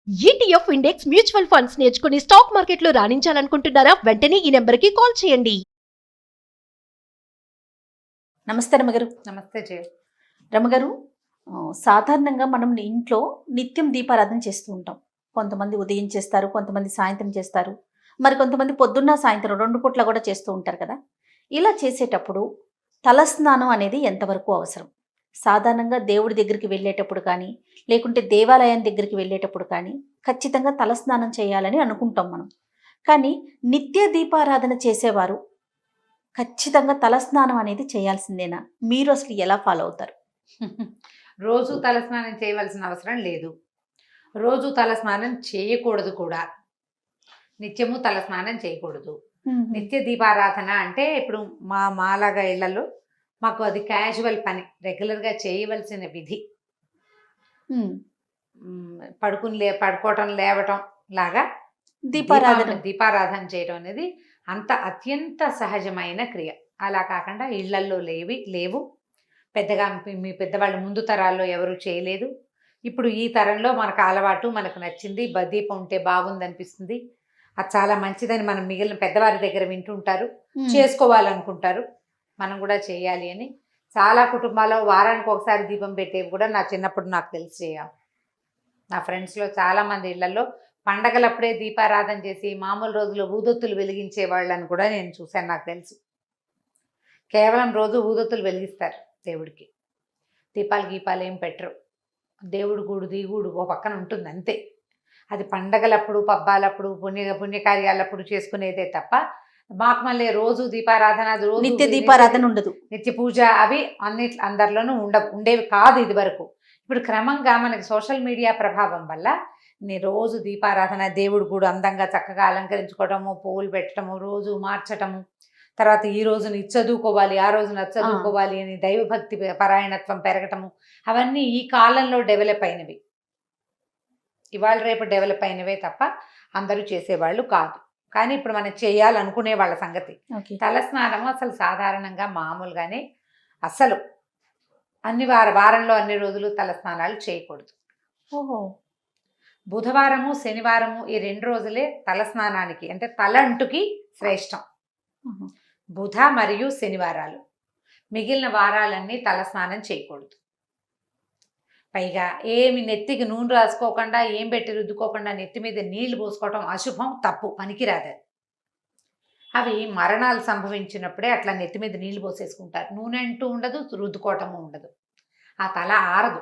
ETF index mutual funds నేర్చుకుని stock మార్కెట్లో రాణించాలనుకుంటున్నారా? వెంటనే ఈ నెంబర్కి కాల్ చేయండి. నమస్తే రమగారు. నమస్తే జయ. రమగారు, సాధారణంగా మనం ఇంట్లో నిత్యం దీపారాధన చేస్తూ ఉంటాం. కొంతమంది ఉదయం చేస్తారు, కొంతమంది సాయంత్రం చేస్తారు, మరి కొంతమంది పొద్దున్న సాయంత్రం 2 పూట్ల కూడా చేస్తూ ఉంటారు కదా. ఇలా చేసేటప్పుడు తలస్నానం అనేది ఎంతవరకు అవసరం? సాధారణంగా దేవుడి దగ్గరికి వెళ్ళేటప్పుడు కానీ, లేకుంటే దేవాలయం దగ్గరికి వెళ్ళేటప్పుడు కానీ ఖచ్చితంగా తలస్నానం చేయాలని అనుకుంటాం మనం. కానీ నిత్య దీపారాధన చేసేవారు ఖచ్చితంగా తలస్నానం అనేది చేయాల్సిందేనా? మీరు అసలు ఎలా ఫాలో అవుతారు? రోజు తలస్నానం చేయవలసిన అవసరం లేదు. రోజు తలస్నానం చేయకూడదు కూడా. నిత్యము తలస్నానం చేయకూడదు. నిత్య దీపారాధన అంటే ఇప్పుడు మాలాగా ఇళ్లలో మాకు అది క్యాజువల్ పని, రెగ్యులర్గా చేయవలసిన విధి. పడుకోవటం లేవటం లాగా దీపారాధన చేయడం అనేది అంత అత్యంత సహజమైన క్రియ. అలా కాకుండా ఇళ్లల్లో లేవు పెద్దగా. మీ పెద్దవాళ్ళు ముందు తరాల్లో ఎవరు చేయలేదు. ఇప్పుడు ఈ తరంలో మనకు అలవాటు, మనకు నచ్చింది, దీపం ఉంటే బాగుంది అనిపిస్తుంది. అది చాలా మంచిదని మనం మిగిలిన పెద్దవారి దగ్గర వింటుంటారు, చేసుకోవాలనుకుంటారు. మనం కూడా చేయాలి అని చాలా కుటుంబాల్లో వారానికి ఒకసారి దీపం పెట్టేవి కూడా నా చిన్నప్పుడు నాకు తెలిసి చేయాలి. నా ఫ్రెండ్స్లో చాలామంది ఇళ్లలో పండగలప్పుడే దీపారాధన చేసి మామూలు రోజుల్లో ఊదొత్తులు వెలిగించే వాళ్ళని కూడా నేను చూశాను. నాకు తెలుసు కేవలం రోజు ఊదొత్తులు వెలిగిస్తారు దేవుడికి. దీపాలు ఏం పెట్టరు. దేవుడు గూడు ఓ పక్కన ఉంటుంది అంతే. అది పండగలప్పుడు, పబ్బాలప్పుడు, పుణ్యకార్యాలప్పుడు చేసుకునేదే తప్ప మాకు మళ్ళీ రోజు దీపారాధన, నిత్య దీపారాధన ఉండదు. నిత్య పూజ అవి అందరిలోనూ ఉండేవి కాదు ఇది వరకు. ఇప్పుడు క్రమంగా మనకి సోషల్ మీడియా ప్రభావం వల్ల రోజు దీపారాధన, దేవుడు కూడా అందంగా చక్కగా అలంకరించుకోవటము, పువ్వులు పెట్టడము, రోజు మార్చటము, తర్వాత ఈ రోజున ఇది చదువుకోవాలి, ఆ రోజున అది చదువుకోవాలి అని దైవభక్తి పరాయణత్వం పెరగటము, అవన్నీ ఈ కాలంలో డెవలప్ అయినవి. ఇవాళ రేపు డెవలప్ అయినవే తప్ప అందరూ చేసేవాళ్ళు కాదు. కానీ ఇప్పుడు మనం చేయాలనుకునే వాళ్ళ సంగతి. తలస్నానము అసలు సాధారణంగా మామూలుగానే అసలు వారంలో అన్ని రోజులు తలస్నానాలు చేయకూడదు. బుధవారము, శనివారము ఈ 2 రోజులే తలస్నానానికి అంటే తలంటుకి శ్రేష్టం. బుధ మరియు శనివారాలు. మిగిలిన వారాలన్నీ తలస్నానం చేయకూడదు. పైగా ఏమి నెత్తికి నూనె రాసుకోకుండా, ఏం పెట్టి రుద్దుకోకుండా నెత్తి మీద నీళ్లు పోసుకోవటం అశుభం, తప్పు, పనికిరాదు. అవి మరణాలు సంభవించినప్పుడే అట్లా నెత్తి మీద నీళ్లు పోసేసుకుంటారు. నూనె అంటూ ఉండదు, రుద్దుకోవటము ఉండదు. ఆ తల ఆరదు.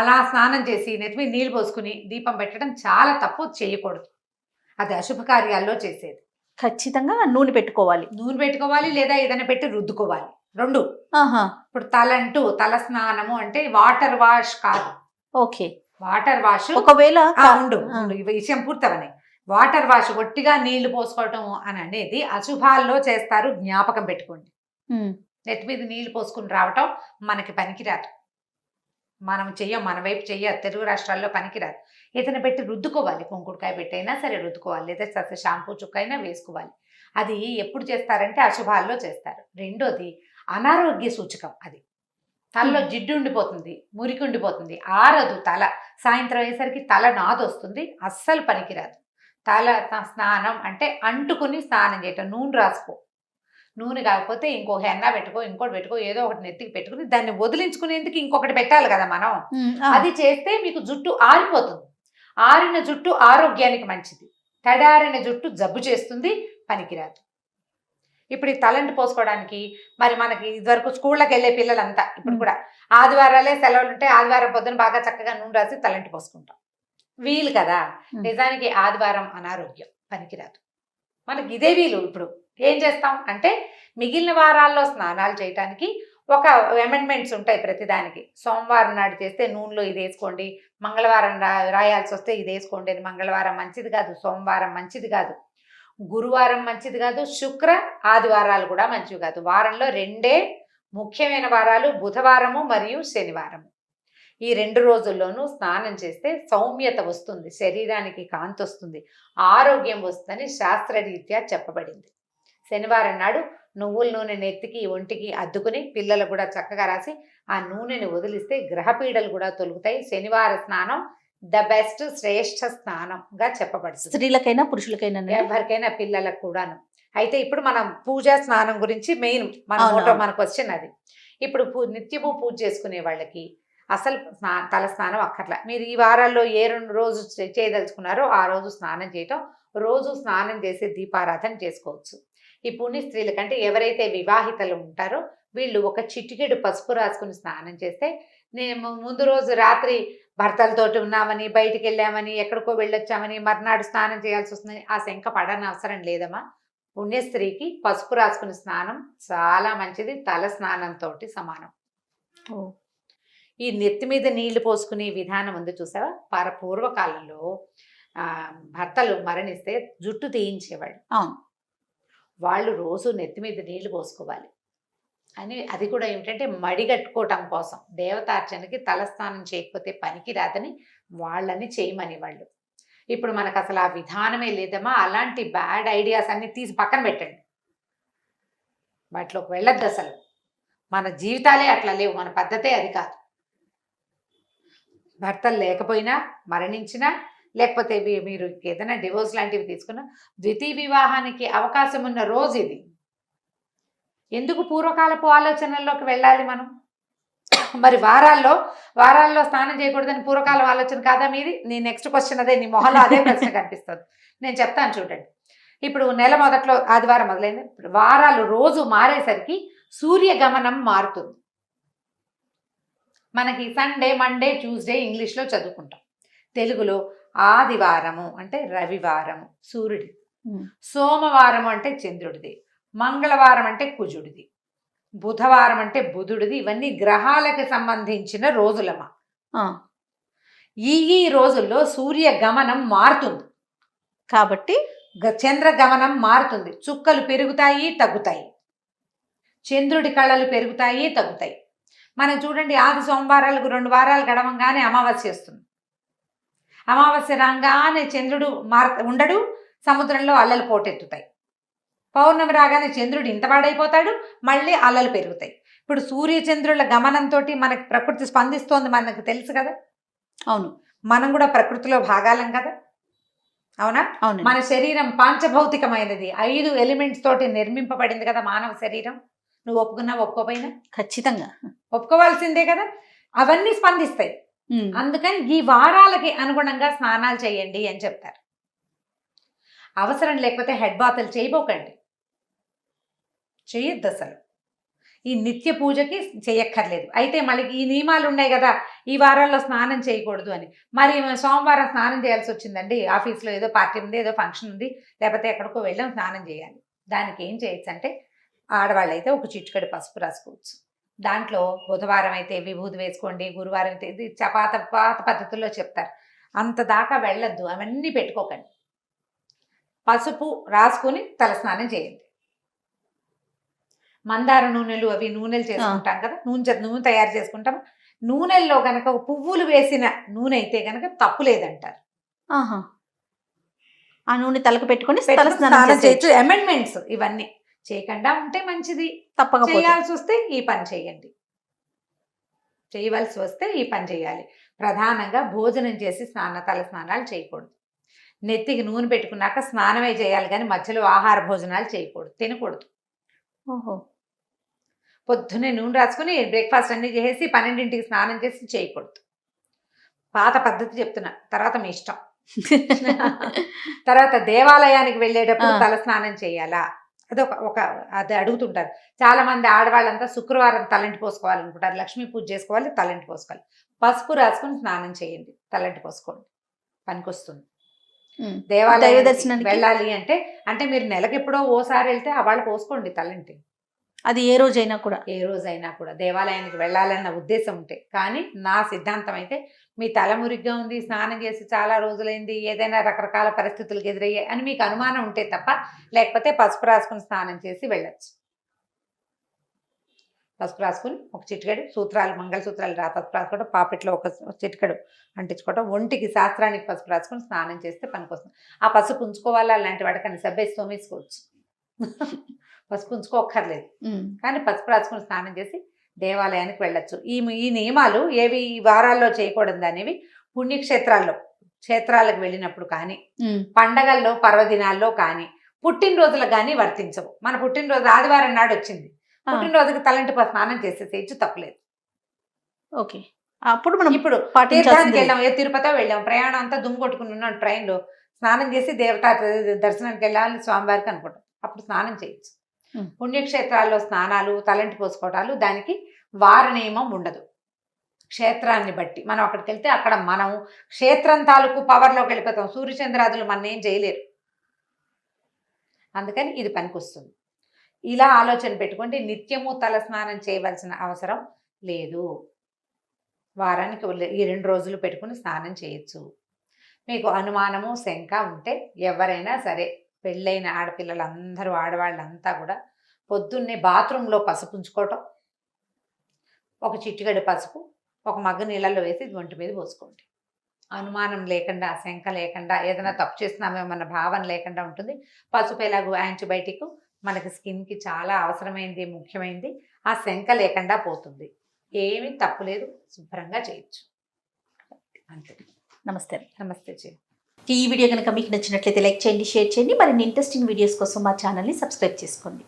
అలా స్నానం చేసి నెత్తి మీద నీళ్లు పోసుకుని దీపం పెట్టడం చాలా తప్పు, చేయకూడదు. అది అశుభ కార్యాల్లో చేసేది. ఖచ్చితంగా నూనె పెట్టుకోవాలి లేదా ఏదైనా పెట్టి రుద్దుకోవాలి. 2. ఇప్పుడు తల స్నానము అంటే వాటర్ వాష్ కాదు. ఓకే, వాటర్ వాష్ ఒకవేళ విషయం పూర్తవని వాటర్ వాష్ ఒట్టిగా నీళ్లు పోసుకోవటం అని అనేది అశుభాల్లో చేస్తారు. జ్ఞాపకం పెట్టుకోండి. నెత్తి మీద నీళ్లు పోసుకుని రావటం మనకి పనికిరాదు. మనం మన వైపు తెలుగు రాష్ట్రాల్లో పనికిరాదు. ఏదైనా పెట్టి రుద్దుకోవాలి. కుంకుడుకాయ పెట్టైనా సరే రుద్దుకోవాలి, లేదా షాంపూ చుక్కైనా వేసుకోవాలి. అది ఎప్పుడు చేస్తారంటే అశుభాల్లో చేస్తారు. 2వది అనారోగ్య సూచకం. అది తలలో జిడ్డు ఉండిపోతుంది, మురికి ఉండిపోతుంది, ఆరదు తల. సాయంత్రం అయ్యేసరికి తల నాదొస్తుంది, అస్సలు పనికిరాదు. తల స్నానం అంటే అంటుకుని స్నానం చేయటం. నూనె రాసుకో, నూనె కాకపోతే ఇంకో హెన్నా పెట్టుకో, ఇంకోటి పెట్టుకో, ఏదో ఒకటి నెత్తికి పెట్టుకుని దాన్ని వదిలించుకునేందుకు ఇంకొకటి పెట్టాలి కదా మనం. అది చేస్తే మీకు జుట్టు ఆరిపోతుంది. ఆరిన జుట్టు ఆరోగ్యానికి మంచిది, తడారిన జుట్టు జబ్బు చేస్తుంది, పనికిరాదు. ఇప్పుడు ఈ తలంటు పోసుకోవడానికి మరి మనకి ఇదివరకు స్కూళ్ళకి వెళ్ళే పిల్లలంతా ఇప్పుడు కూడా ఆదివారాలే సెలవులు ఉంటే ఆదివారం పొద్దున బాగా చక్కగా నూనె రాసి తలంటు పోసుకుంటాం. వీలు కదా. నిజానికి ఆదివారం అనారోగ్యం, పనికిరాదు. మనకి ఇదే వీలు. ఇప్పుడు ఏం చేస్తాం అంటే మిగిలిన వారాల్లో స్నానాలు చేయటానికి ఒక అమెండ్మెంట్స్ ఉంటాయి ప్రతిదానికి. సోమవారం నాడు చేస్తే నూనెలో ఇది వేసుకోండి, మంగళవారం రాయాల్సి వస్తే ఇది వేసుకోండి అని. మంగళవారం మంచిది కాదు, సోమవారం మంచిది కాదు, గురువారం మంచిది కాదు, శుక్ర ఆదివారాలు కూడా మంచివి కాదు. వారంలో 2 ముఖ్యమైన వారాలు బుధవారము మరియు శనివారము. ఈ 2 రోజుల్లోనూ స్నానం చేస్తే సౌమ్యత వస్తుంది, శరీరానికి కాంతి వస్తుంది, ఆరోగ్యం వస్తుందని శాస్త్రరీత్యా చెప్పబడింది. శనివారం నాడు నువ్వుల నూనె నెత్తికి ఒంటికి అద్దుకుని పిల్లలు కూడా చక్కగా రాసి ఆ నూనెని వదిలిస్తే గ్రహపీడలు కూడా తొలుగుతాయి. శనివార స్నానం ద బెస్ట్ శ్రేష్ఠ స్నానంగా చెప్పబడుతుంది. స్త్రీలకైనా పురుషులకైనా ఎవరికైనా పిల్లలకు కూడాను. అయితే ఇప్పుడు మనం పూజా స్నానం గురించి మెయిన్ మన అవును, మోటో అవును. మన క్వశ్చన్ అది. ఇప్పుడు నిత్యము పూజ చేసుకునే వాళ్ళకి అసలు తల స్నానం అక్కర్లా. మీరు ఈ వారాల్లో ఏ 2 రోజు చేయదలుచుకున్నారో ఆ రోజు స్నానం చేయటం, రోజు స్నానం చేసి దీపారాధన చేసుకోవచ్చు. ఈ పుణ్య స్త్రీల కంటే ఎవరైతే వివాహితలు ఉంటారో వీళ్ళు ఒక చిటికెడు పసుపు రాసుకుని స్నానం చేస్తే, నేను ముందు రోజు రాత్రి భర్తలతోటి ఉన్నామని, బయటికి వెళ్ళామని, ఎక్కడికో వెళ్ళొచ్చామని, మర్నాడు స్నానం చేయాల్సి వస్తుందని ఆ శంక పడని అవసరం లేదమ్మా. పుణ్యస్త్రీకి పసుపు రాసుకుని స్నానం చాలా మంచిది, తల స్నానంతో సమానం. ఈ నెత్తి మీద నీళ్లు పోసుకునే విధానం ఉంది చూసావా, పూర్వకాలంలో భర్తలు మరణిస్తే జుట్టు తీయించేవాళ్ళు. అవును. వాళ్ళు రోజు నెత్తి మీద నీళ్లు పోసుకోవాలి అని. అది కూడా ఏమిటంటే మడిగట్టుకోవటం కోసం, దేవతార్చనకి తలస్నానం చేయకపోతే పనికి రాదని వాళ్ళని చేయమని వాళ్ళు. ఇప్పుడు మనకు అసలు ఆ విధానమే లేదమ్మా. అలాంటి బ్యాడ్ ఐడియాస్ అన్ని తీసి పక్కన పెట్టండి, వాటిలోకి వెళ్ళొద్దు అసలు. మన జీవితాలే అట్లా లేవు, మన పద్ధతే అది కాదు. భర్తలు లేకపోయినా, మరణించినా, లేకపోతే మీరు ఏదైనా డివోర్స్ లాంటివి తీసుకున్నా, ద్వితీయ వివాహానికి అవకాశం ఉన్న రోజు ఇది. ఎందుకు పూర్వకాలపు ఆలోచనల్లోకి వెళ్ళాలి మనం? మరి వారాల్లో స్నానం చేయకూడదని పూర్వకాలం ఆలోచన కాదా మీది? నీ నెక్స్ట్ క్వశ్చన్ అదే, నీ మొహంలో అదే ప్రశ్న కనిపిస్తుంది. నేను చెప్తాను చూడండి. ఇప్పుడు నెల మొదట్లో ఆదివారం మొదలైంది, వారాలు రోజు మారేసరికి సూర్య గమనం మారుతుంది. మనకి సండే, మండే, ట్యూస్డే ఇంగ్లీష్లో చదువుకుంటాం. తెలుగులో ఆదివారము అంటే రవివారము సూర్యుడి, సోమవారం అంటే చంద్రుడిది, మంగళవారం అంటే కుజుడిది, బుధవారం అంటే బుధుడిది. ఇవన్నీ గ్రహాలకు సంబంధించిన రోజులమ్మా. ఈ రోజుల్లో సూర్య గమనం మారుతుంది కాబట్టి చంద్ర గమనం మారుతుంది. చుక్కలు పెరుగుతాయి, తగ్గుతాయి, చంద్రుడి కళలు పెరుగుతాయి, తగ్గుతాయి. మనం చూడండి, ఆది సోమవారాలకు 2 వారాలు గడవంగానే అమావాస్య వస్తుంది. అమావాస్య రాగానే చంద్రుడు ఉండడు, సముద్రంలో అల్లలు పోటెత్తుతాయి. పౌర్ణమి రాగానే చంద్రుడు ఇంత వాడైపోతాడు, మళ్ళీ అల్లలు పెరుగుతాయి. ఇప్పుడు సూర్యచంద్రుల గమనంతో మనకి ప్రకృతి స్పందిస్తోంది, మనకు తెలుసు కదా. అవును, మనం కూడా ప్రకృతిలో భాగాలం కదా, అవునా? అవును. మన శరీరం పాంచభౌతికమైనది, 5 ఎలిమెంట్స్ తోటి నిర్మింపబడింది కదా మానవ శరీరం. నువ్వు ఒప్పుకున్నా ఒప్పుకోపోయినా ఖచ్చితంగా ఒప్పుకోవాల్సిందే కదా. అవన్నీ స్పందిస్తాయి. అందుకని ఈ వారాలకి అనుగుణంగా స్నానాలు చేయండి అని చెప్తారు. అవసరం లేకపోతే హెడ్ బాతులు చేయబోకండి, చేయొద్దు అసలు. ఈ నిత్య పూజకి చేయక్కర్లేదు. అయితే మళ్ళీ ఈ నియమాలు ఉన్నాయి కదా, ఈ వారాల్లో స్నానం చేయకూడదు అని. మరి సోమవారం స్నానం చేయాల్సి వచ్చిందండి, ఆఫీస్లో ఏదో పార్టీ ఉంది, ఏదో ఫంక్షన్ ఉంది, లేకపోతే ఎక్కడికో వెళ్ళాం, స్నానం చేయాలి. దానికి ఏం చేయొచ్చు అంటే, ఆడవాళ్ళు అయితే ఒక చిటికెడు పసుపు రాసుకోవచ్చు. దాంట్లో బుధవారం అయితే విభూది వేసుకోండి, గురువారం అయితే ఇది పాత పద్ధతుల్లో చెప్తారు. అంత దాకా వెళ్ళొద్దు, అవన్నీ పెట్టుకోకండి. పసుపు రాసుకుని తలస్నానం చేయండి. మందార నూనెలు, అవి నూనెలు చేసుకుంటాం కదా, నూనె తయారు చేసుకుంటాం. నూనెల్లో గనక పువ్వులు వేసిన నూనె అయితే గనక తప్పు లేదంటారు. ఆ నూనె తలకు పెట్టుకుని స్నానం చేయొచ్చు. అమెండ్మెంట్స్ ఇవన్నీ చేయకుండా ఉంటే మంచిది. తప్పక చేయాల్సి వస్తే ఈ పని చేయండి, చేయవలసి వస్తే ఈ పని చేయాలి. ప్రధానంగా భోజనం చేసి తల స్నానాలు చేయకూడదు. నెత్తికి నూనె పెట్టుకున్నాక స్నానమే చేయాలి, కానీ మధ్యలో ఆహార భోజనాలు చేయకూడదు, తినకూడదు. పొద్దున్నే నూనె రాసుకుని బ్రేక్ఫాస్ట్ అన్ని చేసి 12ంటికి స్నానం చేసి చేయకూడదు. పాత పద్ధతి చెప్తున్నా, తర్వాత మీ ఇష్టం. తర్వాత దేవాలయానికి వెళ్ళేటప్పుడు తల స్నానం చేయాలా, అది అడుగుతుంటారు చాలా మంది ఆడవాళ్ళంతా. శుక్రవారం తలంటి పోసుకోవాలనుకుంటారు, లక్ష్మీ పూజ చేసుకోవాలి, తలంటి పోసుకోవాలి. పసుపు రాసుకుని స్నానం చేయండి, తలంటి పోసుకోండి, పనికొస్తుంది. దేవాలయ దర్శనానికి వెళ్ళాలి అంటే మీరు నెలకు ఎప్పుడో ఓసారి వెళ్తే వాళ్ళు పోసుకోండి తలంటి. అది ఏ రోజైనా కూడా దేవాలయానికి వెళ్ళాలన్న ఉద్దేశం ఉంటే. కానీ నా సిద్ధాంతం అయితే, మీ తల మురిగ్గా ఉంది, స్నానం చేసి చాలా రోజులైంది, ఏదైనా రకరకాల పరిస్థితులకు ఎదురయ్యాయి అని మీకు అనుమానం ఉంటే తప్ప, లేకపోతే పసుపు రాసుకుని స్నానం చేసి వెళ్ళొచ్చు. పసుపు రాసుకుని ఒక చిటికెడు సూత్రాలు, మంగళసూత్రాలు పసుపు రాసుకోవడం, పాపెట్లో ఒక చిటికెడు అంటించుకోవడం, ఒంటికి శాస్త్రానికి పసుపు రాసుకుని స్నానం చేస్తే పనికొస్తుంది. ఆ పసుపు ఉంచుకోవాలా అలాంటి వాటికని సబ్బేసి తోమేసుకోవచ్చు, పసుపు ఉంచుకోక్కర్లేదు. కానీ పసుపు రాసుకుని స్నానం చేసి దేవాలయానికి వెళ్ళొచ్చు. ఈ నియమాలు ఏవి ఈ వారాల్లో చేయకూడదు అనేవి క్షేత్రాలకు వెళ్ళినప్పుడు కానీ, పండగల్లో పర్వదినాల్లో కానీ, పుట్టినరోజులకు కానీ వర్తించవు. మన పుట్టినరోజు ఆదివారం నాడు వచ్చింది, పుట్టినరోజుకి తలంటి స్నానం చేసేసేయచ్చు, తప్పలేదు. ఓకే, అప్పుడు మనం ఇప్పుడు తీర్థానికి వెళ్ళాం, ఏ తిరుపతి వెళ్ళాం, ప్రయాణం అంతా దుమ్ము కొట్టుకుని ఉన్నాం, ట్రైన్లో స్నానం చేసి దేవతా దర్శనానికి వెళ్ళాలి స్వామివారికి అనుకుంటాం, అప్పుడు స్నానం చేయొచ్చు. పుణ్యక్షేత్రాల్లో స్నానాలు, తలంటి పోసుకోవటాలు దానికి వార నియమం ఉండదు. క్షేత్రాన్ని బట్టి మనం అక్కడికి వెళ్తే అక్కడ మనం క్షేత్రం తాలూకు పవర్లోకి వెళ్ళిపోతాం. సూర్యచంద్రాదులు మన ఏం చేయలేరు. అందుకని ఇది పనికొస్తుంది. ఇలా ఆలోచన పెట్టుకుంటే నిత్యము తల స్నానం చేయవలసిన అవసరం లేదు. వారానికి ఈ 2 రోజులు పెట్టుకుని స్నానం చేయొచ్చు. మీకు అనుమానము, శంక ఉంటే ఎవరైనా సరే, పెళ్ళైన ఆడపిల్లలందరూ, ఆడవాళ్ళంతా కూడా పొద్దున్నే బాత్రూంలో పసుపు ఉంచుకోవటం, ఒక చిటికెడు పసుపు ఒక మగ్గు నీళ్ళల్లో వేసి ఒంటి మీద పోసుకోండి. అనుమానం లేకుండా, శంక లేకుండా, ఏదైనా తప్పు చేస్తున్నామేమన్న భావన లేకుండా ఉంటుంది. పసుపు ఎలాగో యాంటీబయాటిక్, మనకి స్కిన్కి చాలా అవసరమైంది, ముఖ్యమైనది. ఆ శంక లేకుండా పోతుంది. ఏమీ తప్పులేదు, శుభ్రంగా చేయొచ్చు. అంతే. నమస్తే. నమస్తే జీ. ఈ వీడియో కనుక మీకు నచ్చినట్లయితే లైక్ చేయండి, షేర్ చేయండి. మరిన్ని ఇంట్రెస్టింగ్ వీడియోస్ కోసం మా ఛానల్ని సబ్స్క్రైబ్ చేసుకోండి.